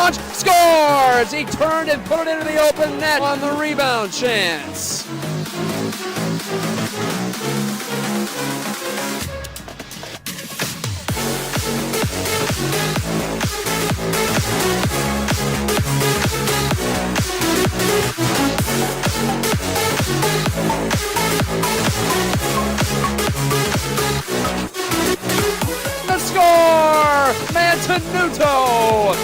launch, scores! He turned and put it into the open net on the rebound chance. The score! Mantenuto!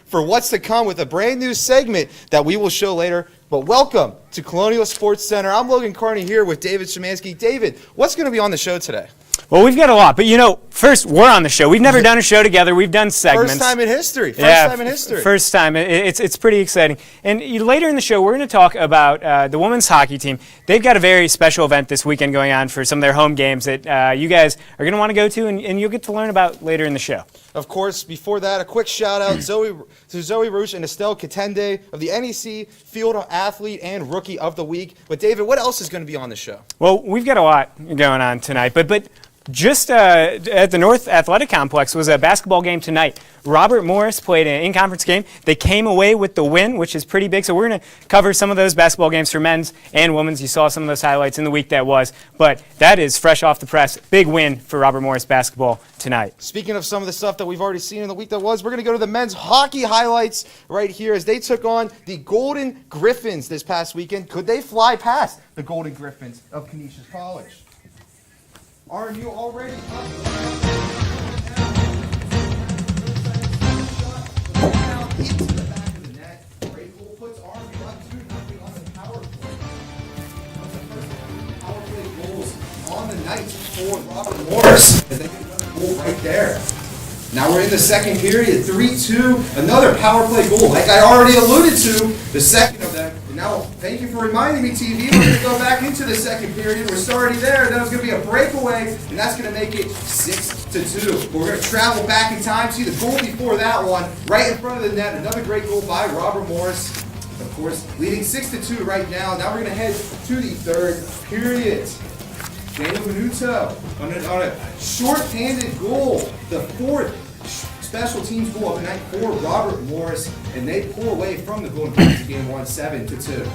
For what's to come with a brand new segment that we will show later. But welcome to Colonial Sports Center. I'm Logan Carney here with David Szymanski. David, what's going to be on the show today? Well, we've got a lot, but first, we're on the show. We've never done a show together. We've done segments. First time in history. First time. It's pretty exciting. And later in the show, we're going to talk about the women's hockey team. They've got a very special event this weekend going on for some of their home games that you guys are going to want to go to, and you'll get to learn about later in the show. Of course, before that, a quick shout-out to Zoe Rush and Estelle Katende of the NEC Field Athlete and Rookie of the Week. But, David, what else is going to be on the show? Well, we've got a lot going on tonight, but just at the North Athletic Complex was a basketball game tonight. Robert Morris played an in-conference game. They came away with the win, which is pretty big. So we're going to cover some of those basketball games for men's and women's. You saw some of those highlights in the week that was. But that is fresh off the press. Big win for Robert Morris basketball tonight. Speaking of some of the stuff that we've already seen in the week that was, we're going to go to the men's hockey highlights right here as they took on the Golden Griffins this past weekend. Could they fly past the Golden Griffins of Canisius College? RMU already up. Into the back of the net. Great goal puts RMU up 2-0 on the power play. One of the first power play goals on the night for Robert Morris. As they get another goal right there. Now we're in the second period, 3-2, another power play goal. Like I already alluded to, the second of them. And now, thank you for reminding me, TV. We're going to go back into the second period. We're already there. Then it's going to be a breakaway, and that's going to make it 6-2. We're going to travel back in time, see the goal before that one, right in front of the net. Another great goal by Robert Morris. Of course, leading 6-2 right now. Now we're going to head to the third period. Daniel Minuto on a short-handed goal, the fourth special teams goal of the night for Robert Morris, and they pull away from the Golden Griffins game 1, 7-2.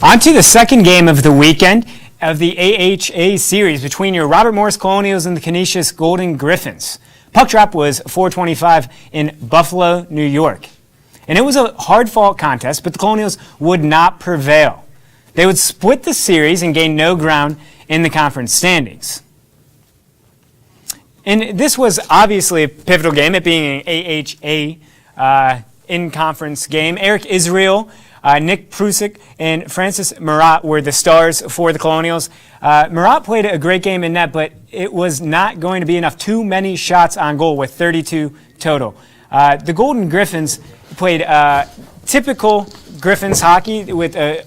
On to the second game of the weekend of the AHA series between your Robert Morris Colonials and the Canisius Golden Griffins. Puck drop was 4:25 in Buffalo, New York. And it was a hard-fought contest, but the Colonials would not prevail. They would split the series and gain no ground in the conference standings. And this was obviously a pivotal game, it being an AHA in-conference game. Eric Israel, Nick Prusik, and Francis Marat were the stars for the Colonials. Marat played a great game in net, but it was not going to be enough. Too many shots on goal with 32 total. The Golden Griffins played typical Griffins hockey with an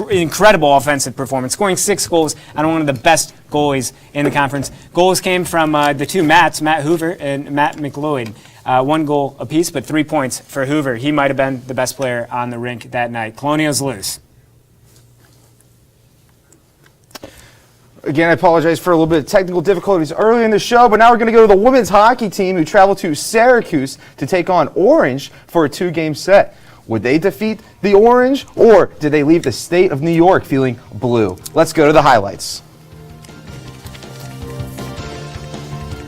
incredible offensive performance, scoring 6 goals on one of the best goalies in the conference. Goals came from the two Matts, Matt Hoover and Matt McLeod. 1 goal apiece, but 3 points for Hoover. He might have been the best player on the rink that night. Colonials lose. Again, I apologize for a little bit of technical difficulties early in the show, but now we're going to go to the women's hockey team who traveled to Syracuse to take on Orange for a 2-game set. Would they defeat the Orange, or did they leave the state of New York feeling blue? Let's go to the highlights.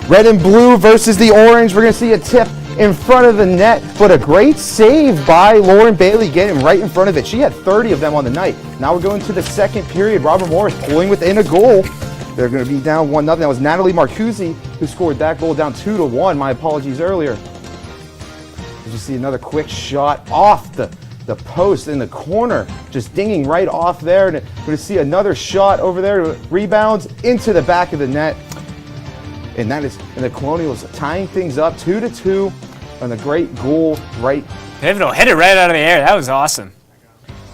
Red and blue versus the Orange. We're going to see a tip in front of the net, but a great save by Lauren Bailey getting right in front of it. She had 30 of them on the night. Now we're going to the second period. Robert Morris pulling within a goal. They're going to be down 1-0. That was Natalie Marcuzzi who scored that goal, down 2-1. My apologies earlier. Did you see another quick shot off the post in the corner, just dinging right off there. And we're going to see another shot over there, rebounds into the back of the net. And the Colonials tying things up 2-2 on the great goal right. Pivotal, hit it right out of the air. That was awesome.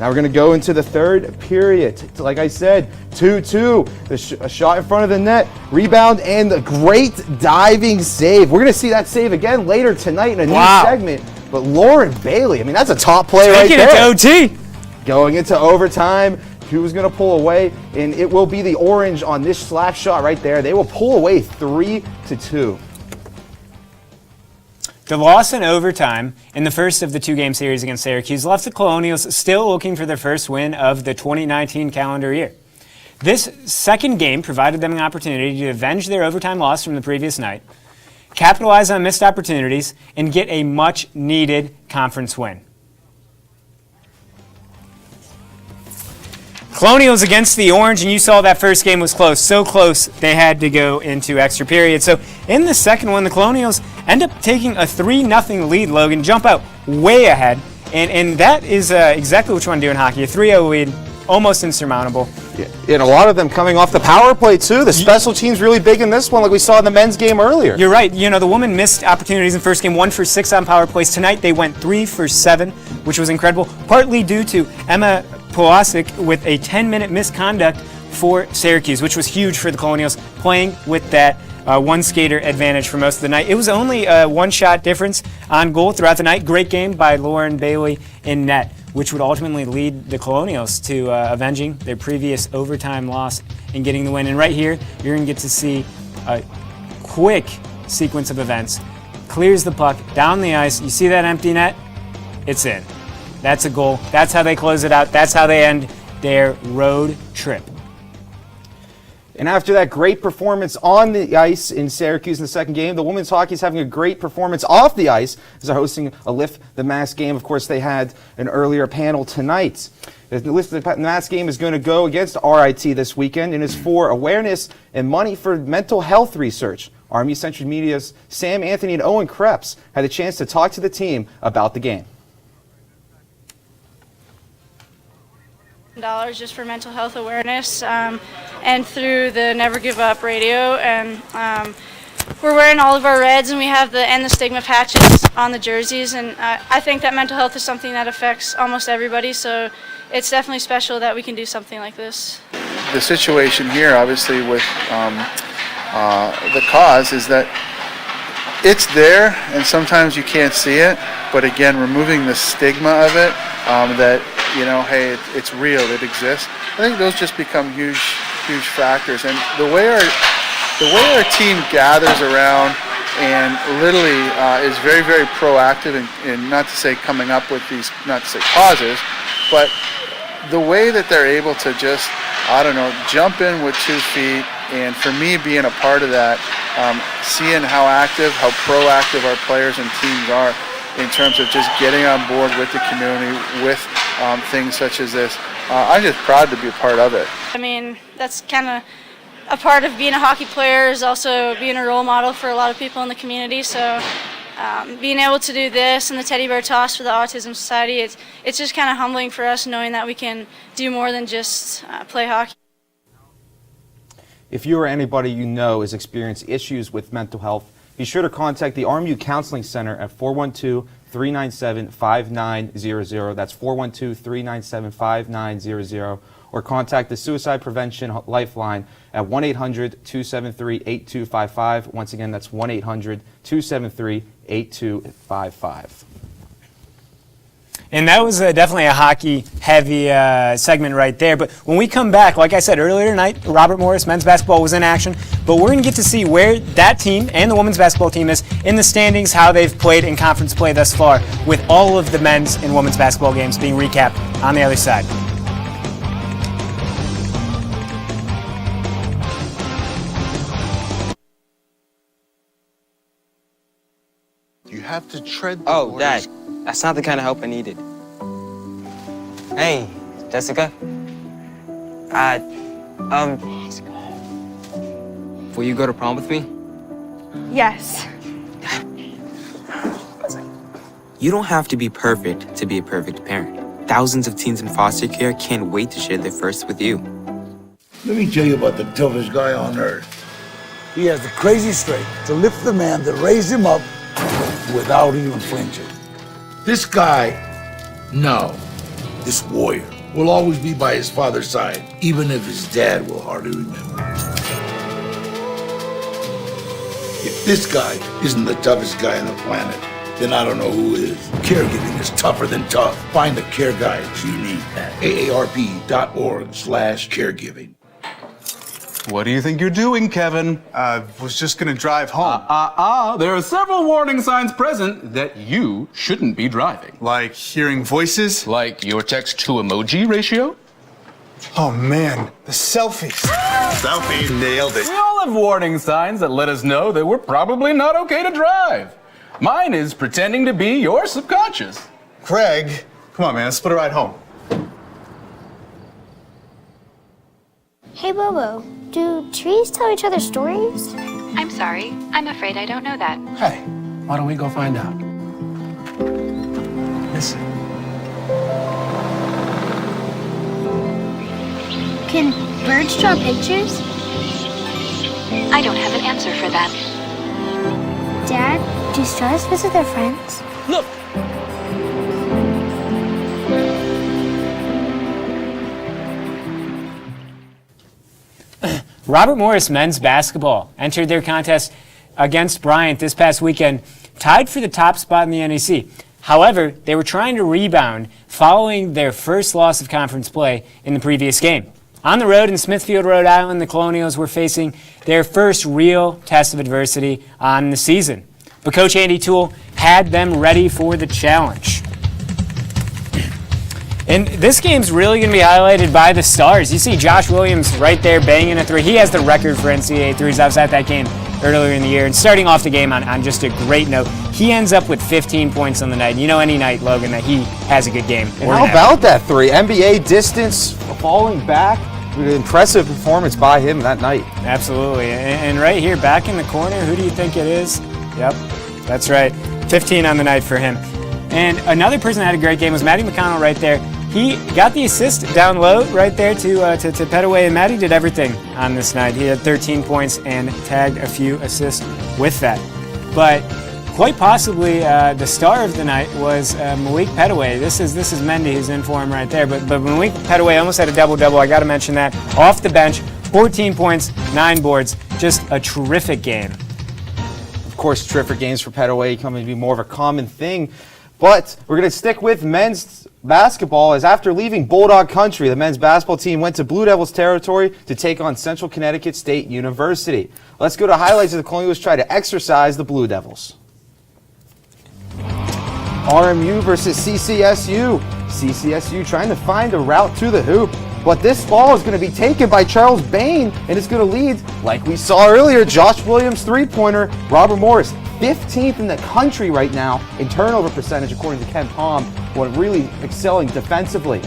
Now we're going to go into the third period. Like I said, 2-2. A shot in front of the net, rebound, and a great diving save. We're going to see that save again later tonight in a new segment. But Lauren Bailey, I mean, that's a top play right there. Taking it to OT. Going into overtime. Who's going to pull away? And it will be the Orange on this slap shot right there. They will pull away 3-2. The loss in overtime in the first of the two-game series against Syracuse left the Colonials still looking for their first win of the 2019 calendar year. This second game provided them an opportunity to avenge their overtime loss from the previous night, capitalize on missed opportunities, and get a much-needed conference win. Colonials against the Orange, and you saw that first game was close. So close, they had to go into extra period. So in the second one, the Colonials end up taking a 3-0 lead, Logan, jump out way ahead. And that is exactly what you want to do in hockey. A 3-0 lead, almost insurmountable. Yeah. And a lot of them coming off the power play, too. The special team's really big in this one, like we saw in the men's game earlier. You're right. You know, the women missed opportunities in the first game, 1 for 6 on power plays. Tonight, they went 3 for 7, which was incredible, partly due to Emma Polasic with a 10-minute misconduct for Syracuse, which was huge for the Colonials, playing with that one skater advantage for most of the night. It was only a one-shot difference on goal throughout the night. Great game by Lauren Bailey in net, which would ultimately lead the Colonials to avenging their previous overtime loss and getting the win. And right here, you're going to get to see a quick sequence of events. Clears the puck down the ice. You see that empty net? It's in. That's a goal. That's how they close it out. That's how they end their road trip. And after that great performance on the ice in Syracuse in the second game, the women's hockey is having a great performance off the ice as they're hosting a Lift the Mask game. Of course, they had an earlier panel tonight. The Lift the Mask game is going to go against RIT this weekend and is for awareness and money for mental health research. RMU Central Media's Sam Anthony and Owen Krebs had a chance to talk to the team about the game. $1 just for mental health awareness, and through the Never Give Up radio, and we're wearing all of our reds, and we have the End the Stigma patches on the jerseys, and I think that mental health is something that affects almost everybody, so it's definitely special that we can do something like this. The situation here, obviously, with the cause is that it's there, and sometimes you can't see it, but again, removing the stigma of it, that, you know, hey, it's real, it exists. I think those just become huge factors. And the way our team gathers around and literally is very, very proactive in not to say coming up with these, not to say causes, but the way that they're able to just, I don't know, jump in with 2 feet, and for me being a part of that, seeing how active, how proactive our players and teams are in terms of just getting on board with the community, with things such as this. I'm just proud to be a part of it. I mean, that's kind of a part of being a hockey player, is also being a role model for a lot of people in the community. So being able to do this and the teddy bear toss for the Autism Society, it's just kind of humbling for us, knowing that we can do more than just play hockey. If you or anybody you know is experiencing issues with mental health, be sure to contact the RMU Counseling Center at 412-397-5900. That's 412-397-5900. Or contact the Suicide Prevention Lifeline at 1-800-273-8255. Once again, that's 1-800-273-8255. And that was definitely a hockey-heavy segment right there. But when we come back, like I said earlier tonight, Robert Morris men's basketball was in action. But we're going to get to see where that team and the women's basketball team is in the standings, how they've played in conference play thus far, with all of the men's and women's basketball games being recapped on the other side. You have to tread the Oh, waters. Dad, that's not the kind of help I needed. Hey, Jessica. Will you go to prom with me? Yes. You don't have to be perfect to be a perfect parent. Thousands of teens in foster care can't wait to share their first with you. Let me tell you about the toughest guy on earth. He has the crazy strength to lift the man that raised him up without even flinching. This guy, no. This warrior will always be by his father's side, even if his dad will hardly remember. If this guy isn't the toughest guy on the planet, then I don't know who is. Caregiving is tougher than tough. Find the care guides you need at aarp.org/caregiving. What do you think you're doing, Kevin? Was just gonna drive home. There are several warning signs present that you shouldn't be driving. Like hearing voices? Like your text-to-emoji ratio? Oh man, the selfies. Selfie, nailed it. We all have warning signs that let us know that we're probably not okay to drive. Mine is pretending to be your subconscious. Craig, come on man, let's split a ride home. Hey, Bobo, do trees tell each other stories? I'm sorry. I'm afraid I don't know that. Hey, why don't we go find out? Listen. Can birds draw pictures? I don't have an answer for that. Dad, do stars visit their friends? Look! Robert Morris men's basketball entered their contest against Bryant this past weekend, tied for the top spot in the NEC. However, they were trying to rebound following their first loss of conference play in the previous game. On the road in Smithfield, Rhode Island, the Colonials were facing their first real test of adversity on the season. But Coach Andy Toole had them ready for the challenge. And this game's really going to be highlighted by the stars. You see Josh Williams right there banging a three. He has the record for NCAA threes. I was at that game earlier in the year. And starting off the game on just a great note, he ends up with 15 points on the night. You know any night, Logan, that he has a good game. And how about that three? NBA distance, falling back. Impressive performance by him that night. Absolutely. And right here, back in the corner, who do you think it is? Yep, that's right. 15 on the night for him. And another person that had a great game was Matty McConnell right there. He got the assist down low right there to Petaway, and Matty did everything on this night. He had 13 points and tagged a few assists with that. But quite possibly the star of the night was Malik Petaway. This is Mendy who's in for him right there. But Malik Petaway almost had a double-double. I got to mention that. Off the bench, 14 points, 9 boards. Just a terrific game. Of course, terrific games for Petaway coming to be more of a common thing. But we're going to stick with men's basketball, as after leaving Bulldog Country, the men's basketball team went to Blue Devils territory to take on Central Connecticut State University. Let's go to highlights of the Colonials try to exercise the Blue Devils. RMU versus CCSU. CCSU trying to find a route to the hoop, but this ball is going to be taken by Charles Bain, and it's going to lead, like we saw earlier, Josh Williams three-pointer, Robert Morris, 15th in the country right now in turnover percentage, according to Ken Palm, one really excelling defensively.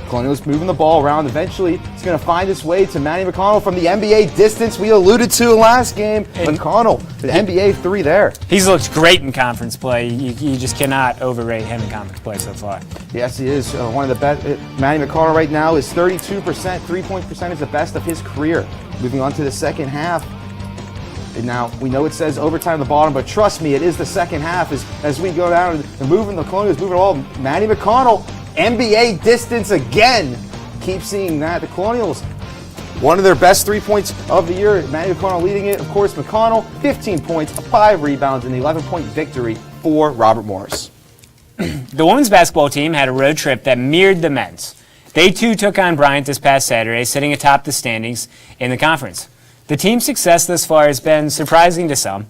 Colonials moving the ball around. Eventually, it's going to find its way to Manny McConnell from the NBA distance we alluded to last game. And McConnell, the NBA three there. He's looked great in conference play. You just cannot overrate him in conference play so far. Yes, he is one of the best. Manny McConnell right now is 32%. Three-point percentage, the best of his career. Moving on to the second half. And now, we know it says overtime at the bottom, but trust me, it is the second half as we go down and moving the Colonials, moving all. Manny McConnell, NBA distance again. Keep seeing that. The Colonials, one of their best 3 points of the year. Manny McConnell leading it. Of course, McConnell, 15 points, 5 rebounds, and the 11-point victory for Robert Morris. The women's basketball team had a road trip that mirrored the men's. They too took on Bryant this past Saturday, sitting atop the standings in the conference. The team's success thus far has been surprising to some.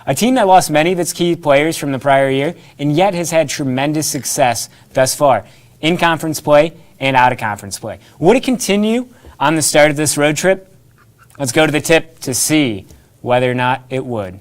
A team that lost many of its key players from the prior year and yet has had tremendous success thus far in conference play and out of conference play. Would it continue on the start of this road trip? Let's go to the tip to see whether or not it would.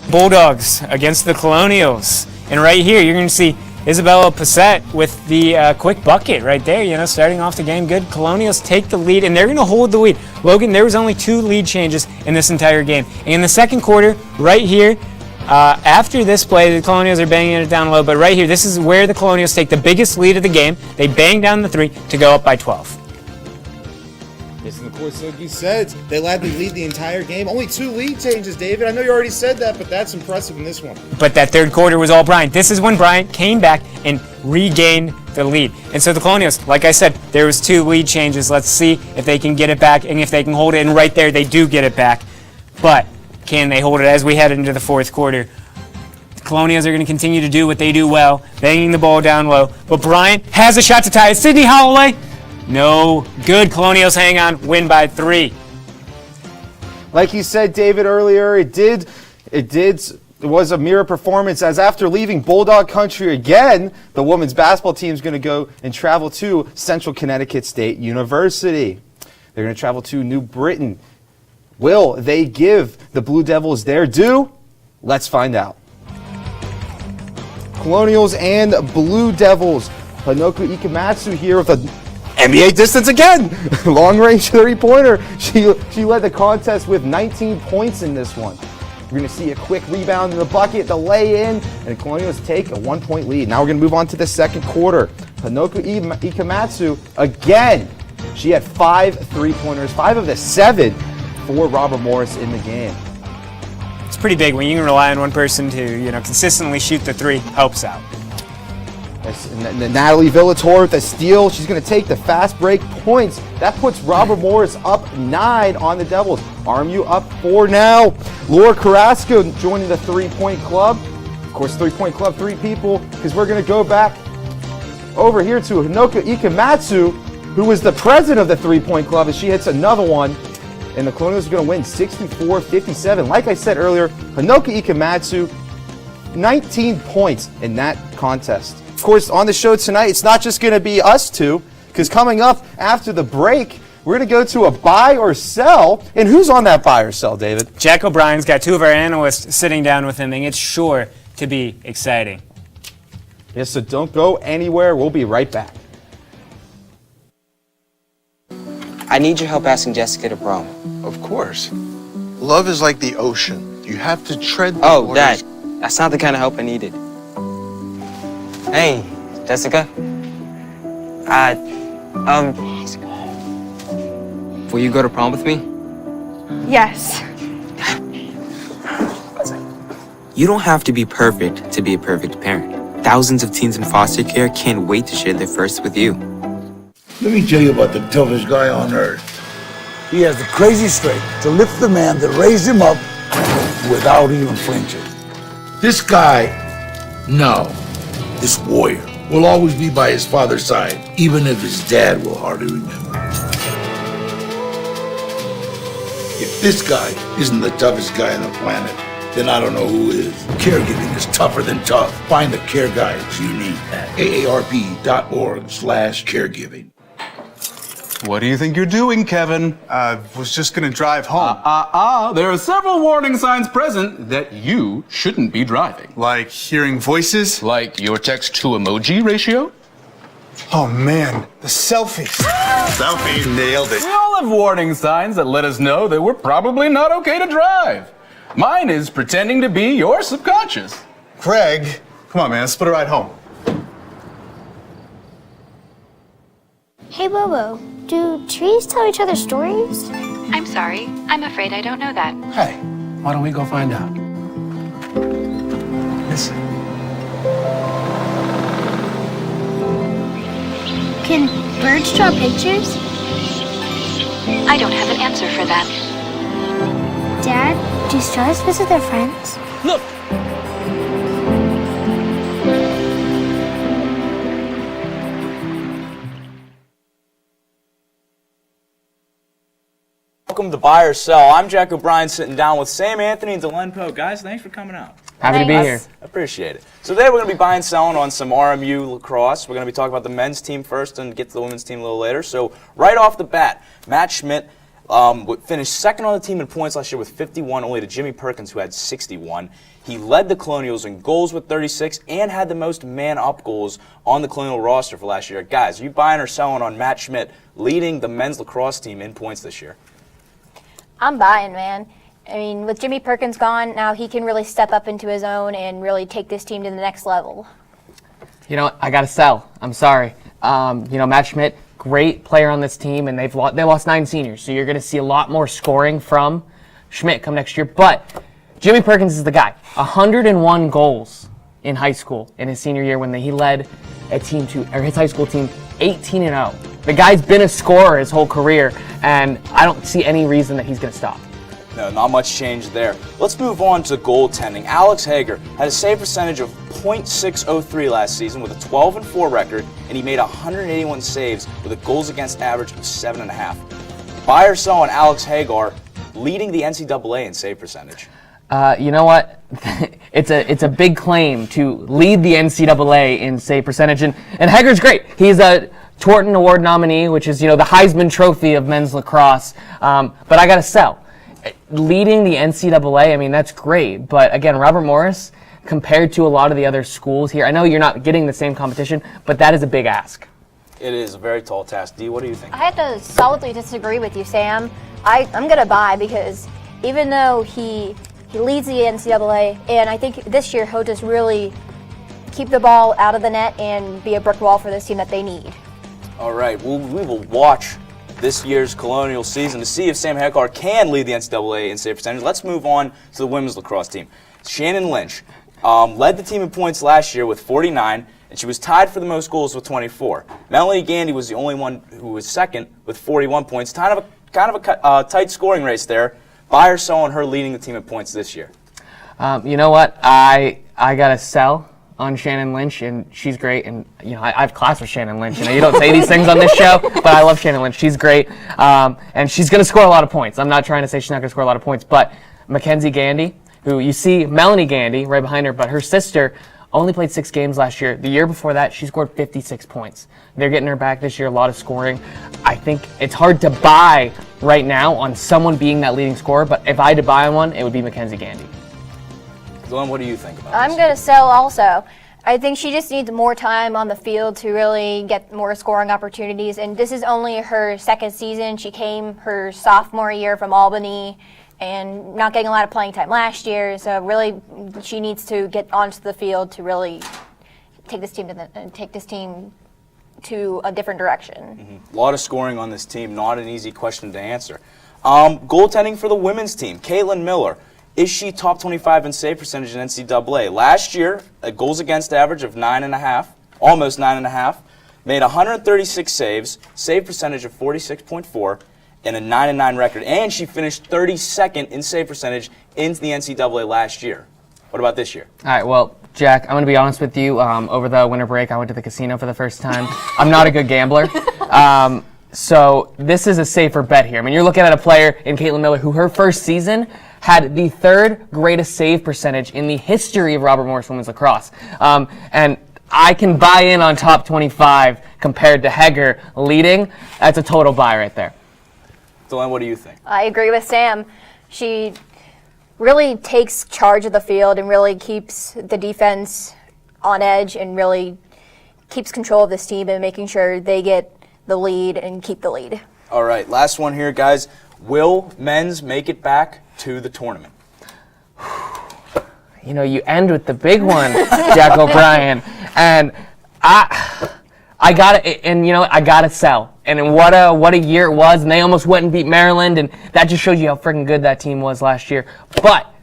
Bulldogs against the Colonials. And right here, you're going to see Isabella Passett with the quick bucket right there, starting off the game good. Colonials take the lead, and they're going to hold the lead. Logan, there was only 2 lead changes in this entire game. And in the second quarter, right here, after this play, the Colonials are banging it down low, but right here, this is where the Colonials take the biggest lead of the game. They bang down the 3 to go up by 12. Yes, and the course, like you said, they let me lead the entire game. Only 2 lead changes, David. I know you already said that, but that's impressive in this one. But that third quarter was all Bryant. This is when Bryant came back and regained the lead. And so the Colonials, like I said, there was 2 lead changes. Let's see if they can get it back and if they can hold it. And right there, they do get it back. But can they hold it as we head into the fourth quarter? The Colonials are going to continue to do what they do well, banging the ball down low. But Bryant has a shot to tie it. Sidney Holloway, no good. Colonials hang on, win by 3. Like you said, David, earlier, it was a mirror performance, as after leaving Bulldog Country again, the women's basketball team is going to go and travel to Central Connecticut State University. They're going to travel to New Britain. Will they give the Blue Devils their due? Let's find out. Colonials and Blue Devils. Hanoku Ikematsu here with a NBA distance again. Long-range 30-pointer. She led the contest with 19 points in this one. We're going to see a quick rebound in the bucket, the lay-in, and the Colonials take a 1-point lead. Now we're going to move on to the second quarter. Hanoku Ikematsu, again, she had 5 3-pointers, 5 of the 7 for Robert Morris in the game. It's pretty big when you can rely on one person to, consistently shoot the 3, helps out. Natalie Villator with a steal. She's going to take the fast break points. That puts Robert Morris up 9 on the Devils. RMU up 4 now. Laura Carrasco joining the 3-point club. Of course, 3-point club, 3 people, because we're going to go back over here to Hanoku Ikematsu, who was the president of the 3-point club, as she hits another one. And the Colonials are going to win 64-57. Like I said earlier, Hanoku Ikematsu, 19 points in that contest. Of course, on the show tonight, it's not just going to be us two, because coming up after the break, we're going to go to a buy or sell. And who's on that buy or sell, David? Jack O'Brien's got 2 of our analysts sitting down with him, and it's sure to be exciting. Yes, so don't go anywhere. We'll be right back. I need your help asking Jessica to prom. Of course. Love is like the ocean. You have to tread the Oh, waters. Dad, that's not the kind of help I needed. Hey, Jessica. Will you go to prom with me? Yes. You don't have to be perfect to be a perfect parent. Thousands of teens in foster care can't wait to share their first with you. Let me tell you about the toughest guy on earth. He has the crazy strength to lift the man that raised him up without even flinching. This guy, this warrior, will always be by his father's side, even if his dad will hardly remember. If this guy isn't the toughest guy on the planet, then I don't know who is. Caregiving is tougher than tough. Find the care guides you need at aarp.org/caregiving. What do you think you're doing, Kevin? Was just gonna drive home. There are several warning signs present that you shouldn't be driving. Like hearing voices? Like your text-to-emoji ratio? Oh man, the selfies. Selfie, nailed it. We all have warning signs that let us know that we're probably not okay to drive. Mine is pretending to be your subconscious. Craig, come on man, let's split a ride home. Hey, Bobo, do trees tell each other stories? I'm sorry. I'm afraid I don't know that. Hey, why don't we go find out? Listen. Can birds draw pictures? I don't have an answer for that. Dad, do stars visit their friends? Look! Welcome to Buy or Sell. I'm Jack O'Brien sitting down with Sam Anthony and Delenn Poe. Guys, thanks for coming out. Happy to be here. Appreciate it. So today we're going to be buying and selling on some RMU lacrosse. We're going to be talking about the men's team first and get to the women's team a little later. So right off the bat, Matt Schmidt finished second on the team in points last year with 51, only to Jimmy Perkins, who had 61. He led the Colonials in goals with 36 and had the most man-up goals on the Colonial roster for last year. Guys, are you buying or selling on Matt Schmidt leading the men's lacrosse team in points this year? I'm buying, man. I mean, with Jimmy Perkins gone, now he can really step up into his own and really take this team to the next level. You know, I gotta sell. I'm sorry. Matt Schmidt, great player on this team, and they lost 9 seniors, so you're going to see a lot more scoring from Schmidt come next year. But Jimmy Perkins is the guy. 101 goals in high school in his senior year when he led his high school team 18-0. The guy's been a scorer his whole career, and I don't see any reason that he's going to stop. No, not much change there. Let's move on to goaltending. Alex Hager had a save percentage of .603 last season with a 12-4 record, and he made 181 saves with a goals against average of 7.5. Buy or sell on Alex Hager, leading the NCAA in save percentage. You know what? It's a big claim to lead the NCAA in save percentage, and Hager's great. He's a Torton Award nominee, which is the Heisman Trophy of men's lacrosse. But I gotta sell. Leading the NCAA, I mean, that's great. But again, Robert Morris, compared to a lot of the other schools here, I know you're not getting the same competition, but that is a big ask. It is a very tall task. Dee, what do you think? I have to solidly disagree with you, Sam. I'm going to buy because even though he leads the NCAA, and I think this year he'll just really keep the ball out of the net and be a brick wall for this team that they need. All right, we will watch this year's Colonial season to see if Sam Hagar can lead the NCAA in save percentage. Let's move on to the women's lacrosse team. Shannon Lynch led the team in points last year with 49, and she was tied for the most goals with 24. Melanie Gandy was the only one who was second with 41 points. Kind of a tight scoring race there. Buy or sell on her leading the team in points this year? You know what? I got to sell on Shannon Lynch, and she's great. And I have class with Shannon Lynch. You don't say these things on this show, but I love Shannon Lynch. She's great, and she's going to score a lot of points. I'm not trying to say she's not going to score a lot of points, but Mackenzie Gandy, who you see Melanie Gandy right behind her, but her sister only played 6 games last year. The year before that, she scored 56 points. They're getting her back this year, a lot of scoring. I think it's hard to buy right now on someone being that leading scorer, but if I had to buy on one, it would be Mackenzie Gandy. Glenn, what do you think about I'm going to sell also. I think she just needs more time on the field to really get more scoring opportunities, and this is only her second season. She came her sophomore year from Albany and not getting a lot of playing time last year, so really she needs to get onto the field to really take this team to a different direction. A lot of scoring on this team, not an easy question to answer. Goaltending for the women's team, Caitlin Miller. Is she top 25 in save percentage in NCAA? Last year, a goals against average of 9.5, almost 9.5, made 136 saves, save percentage of 46.4, and a 9-9 record. And she finished 32nd in save percentage in the NCAA last year. What about this year? All right, well, Jack, I'm going to be honest with you. Over the winter break, I went to the casino for the first time. I'm not a good gambler. So this is a safer bet here. I mean, you're looking at a player in Caitlin Miller who her first season had the 3rd greatest save percentage in the history of Robert Morris women's lacrosse. And I can buy in on top 25 compared to Hager leading. That's a total buy right there. Delanne, what do you think? I agree with Sam. She really takes charge of the field and really keeps the defense on edge and really keeps control of this team and making sure they get the lead and keep the lead. All right, last one here, guys. Will men's make it back to the tournament? You end with the big one, Jack O'Brien, and I gotta sell. And what a year it was, and they almost went and beat Maryland, and that just shows you how freaking good that team was last year. But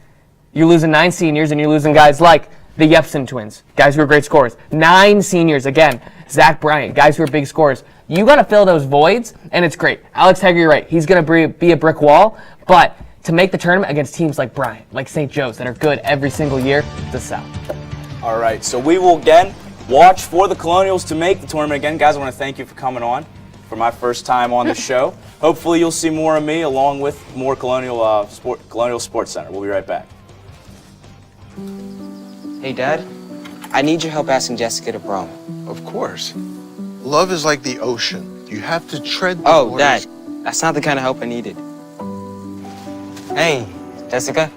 you're losing 9 seniors, and you're losing guys like the Yepson twins, guys who are great scorers. 9 seniors again. Zach Bryant, guys who are big scorers. You got to fill those voids, and it's great. Alex Hager, you're right. He's going to be a brick wall, but to make the tournament against teams like Bryant, like St. Joe's, that are good every single year, it's a sell. All right, so we will again watch for the Colonials to make the tournament again. Guys, I want to thank you for coming on for my first time on the show. Hopefully you'll see more of me along with more Colonial Sports Center. We'll be right back. Hey, Dad. I need your help asking Jessica to prom. Of course. Love is like the ocean. You have to tread the Oh, waters. Dad. That's not the kind of help I needed. Hey, Jessica.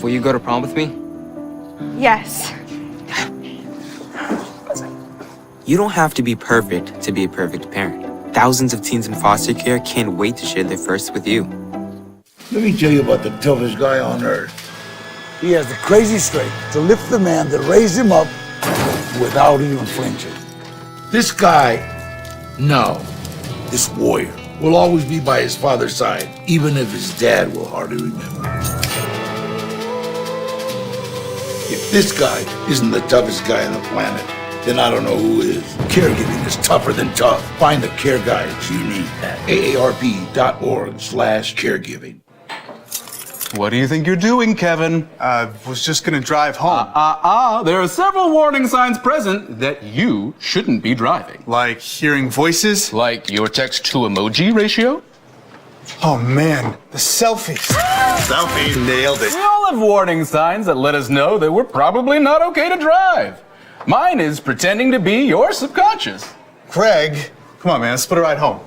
Will you go to prom with me? Yes. You don't have to be perfect to be a perfect parent. Thousands of teens in foster care can't wait to share their first with you. Let me tell you about the toughest guy on earth. He has the crazy strength to lift the man that raised him up without even flinching. This guy, no, this warrior, will always be by his father's side, even if his dad will hardly remember. If this guy isn't the toughest guy on the planet, then I don't know who is. Caregiving is tougher than tough. Find the care guides you need at aarp.org/caregiving. What do you think you're doing, Kevin? Was just gonna drive home. There are several warning signs present that you shouldn't be driving. Like hearing voices? Like your text-to-emoji ratio? Oh man, the selfies. Selfie, nailed it. We all have warning signs that let us know that we're probably not okay to drive. Mine is pretending to be your subconscious. Craig, come on man, let's split a ride home.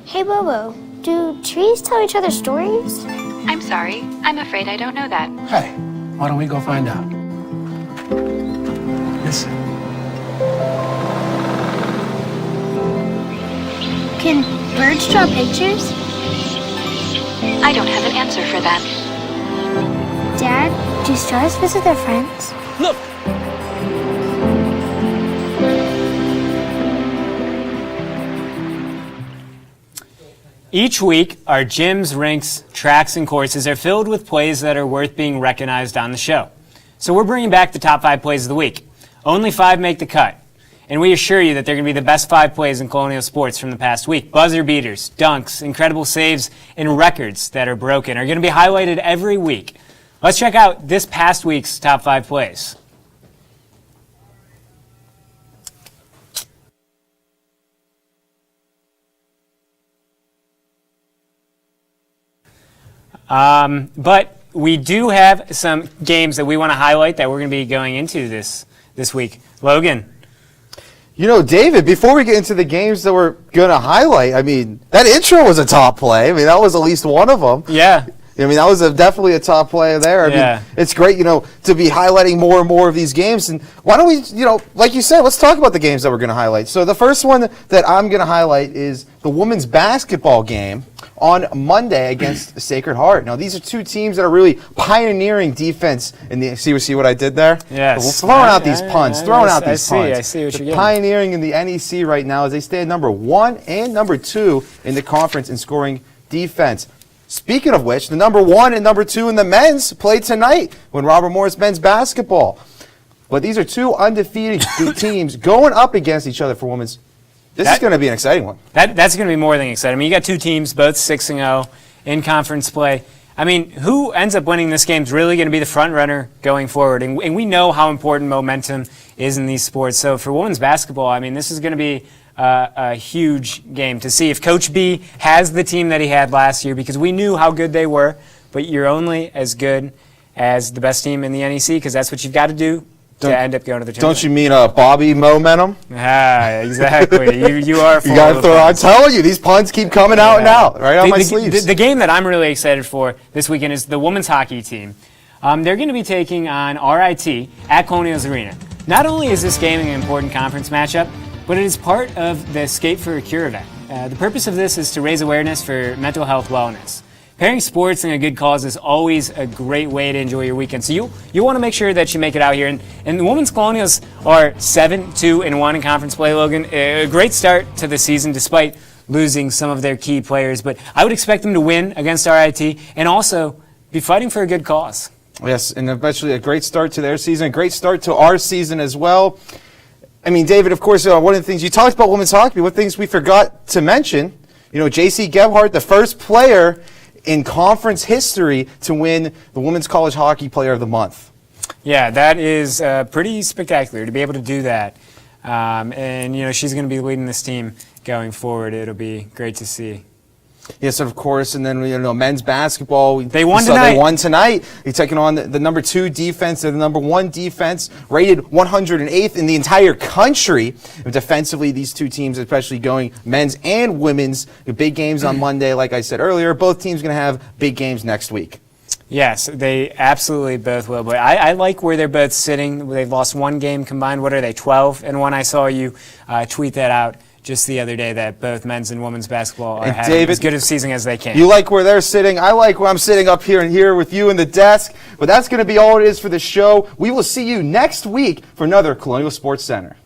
Hey, Bobo, do trees tell each other stories? I'm sorry. I'm afraid I don't know that. Hey, why don't we go find out? Listen. Can birds draw pictures? I don't have an answer for that. Dad, do stars visit their friends? Look! Each week, our gyms, rinks, tracks, and courses are filled with plays that are worth being recognized on the show. So we're bringing back the top 5 plays of the week. Only 5 make the cut. And we assure you that they're going to be the best 5 plays in Colonial sports from the past week. Buzzer beaters, dunks, incredible saves, and records that are broken are going to be highlighted every week. Let's check out this past week's top 5 plays. But we do have some games that we want to highlight that we're going to be going into this week. Logan. You know, David, before we get into the games that we're going to highlight, I mean, that intro was a top play. I mean, that was at least one of them. Yeah. I mean, that was definitely a top play there. I mean, it's great, to be highlighting more and more of these games. And why don't we, like you said, let's talk about the games that we're going to highlight. So the first one that I'm going to highlight is the women's basketball game on Monday against Sacred Heart. Now, these are 2 teams that are really pioneering defense. See what I did there? Yes. Throwing out these punts. I see what you're getting. Pioneering in the NEC right now as they stand number 1 and number 2 in the conference in scoring defense. Speaking of which, the number 1 and number 2 in the men's play tonight when Robert Morris men's basketball. But these are 2 undefeated teams going up against each other for women's. This is going to be an exciting one. That's going to be more than exciting. I mean, you got 2 teams, both 6-0 in conference play. I mean, who ends up winning this game is really going to be the front runner going forward. And we know how important momentum is in these sports. So for women's basketball, I mean, this is going to be a huge game to see if Coach B has the team that he had last year, because we knew how good they were, but you're only as good as the best team in the NEC, because that's what you've got to do to end up going to the tournament. Don't you mean Bobby momentum? Exactly. You are full you got to of throw. I'm puns. telling you, these puns keep coming out and out, right on my sleeves. The game that I'm really excited for this weekend is the women's hockey team. They're going to be taking on RIT at Colonials Arena. Not only is this game an important conference matchup, but it is part of the Skate for a Cure event. The purpose of this is to raise awareness for mental health wellness. Pairing sports and a good cause is always a great way to enjoy your weekend. So you want to make sure that you make it out here. And the women's Colonials are 7-2-1 in conference play, Logan. A great start to the season despite losing some of their key players. But I would expect them to win against RIT and also be fighting for a good cause. Yes, and eventually a great start to their season, a great start to our season as well. I mean, David, of course, one of the things you talked about women's hockey, one of the things we forgot to mention, J.C. Gebhardt, the first player in conference history to win the Women's College Hockey Player of the Month. Yeah, that is pretty spectacular to be able to do that. And, she's going to be leading this team going forward. It'll be great to see. Yes, of course. And then, men's basketball. They won tonight. They won tonight. They're taking on the number 2 defense and the number 1 defense, rated 108th in the entire country. And defensively, these 2 teams, especially going men's and women's, big games on Monday. Like I said earlier, both teams going to have big games next week. Yes, they absolutely both will. But I like where they're both sitting. They've lost 1 game combined. What are they, 12-1? I saw you tweet that out just the other day that both men's and women's basketball are And having David, as good a season as they can. You like where they're sitting. I like where I'm sitting up here and here with you in the desk. But that's going to be all it is for the show. We will see you next week for another Colonial Sports Center.